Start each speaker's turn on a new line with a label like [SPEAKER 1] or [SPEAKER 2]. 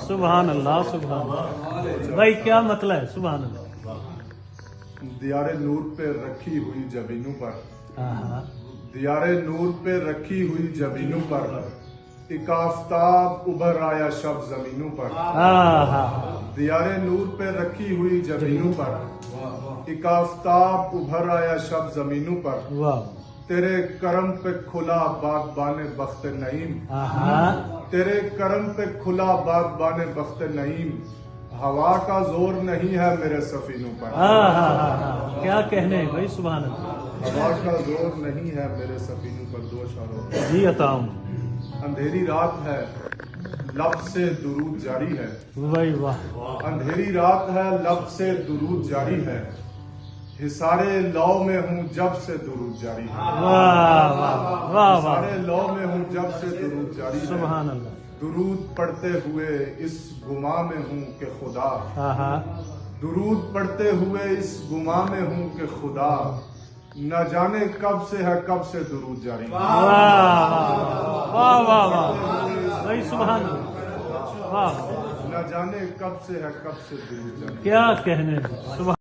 [SPEAKER 1] سبحان اللہ سبحان اللہ بھائی کیا مطلب ہے سبحان اللہ
[SPEAKER 2] دیار نور پہ رکھی ہوئی جبینوں پر
[SPEAKER 1] ہاں
[SPEAKER 2] دیار نور پہ رکھی ہوئی جبینوں پر ایک آفتاب ابھر آیا شب زمینوں پر
[SPEAKER 1] ہاں
[SPEAKER 2] دیار نور پہ رکھی ہوئی جبینوں پر ایک آفتاب ابھر آیا شب زمینوں پر
[SPEAKER 1] واہ
[SPEAKER 2] تیرے کرم پہ کھلا باغبان بخت نعیم
[SPEAKER 1] ہاں
[SPEAKER 2] تیرے کرم پہ کھلا باغبان بخت نعیم ہوا کا زور نہیں ہے میرے سفینوں پر
[SPEAKER 1] ہاں کیا کہنے ہیں بھائی سبحان اللہ
[SPEAKER 2] ہوا کا زور نہیں ہے میرے سفینوں پر دو اشاروں
[SPEAKER 1] جی عطاؤں
[SPEAKER 2] اندھیری رات ہے لب سے درود جاری ہے
[SPEAKER 1] بھائی واہ
[SPEAKER 2] اندھیری رات ہے لب سے درود جاری ہے حصارے لو میں ہوں جب سے درود جاری ہے
[SPEAKER 1] واہ واہ واہ واہ
[SPEAKER 2] حصارے لو میں ہوں جب سے درود جاری ہے
[SPEAKER 1] سبحان اللہ
[SPEAKER 2] درود پڑھتے ہوئے اس گما میں ہوں کہ خدا
[SPEAKER 1] ہاں
[SPEAKER 2] درود پڑھتے ہوئے اس گما میں ہوں کہ خدا نہ جانے کب سے ہے کب سے درود جاری ہے
[SPEAKER 1] واہ واہ واہ واہ بھائی سبحان اللہ واہ
[SPEAKER 2] نہ جانے کب سے ہے کب سے درود جاری ہے
[SPEAKER 1] کیا کہنے ہیں سبحان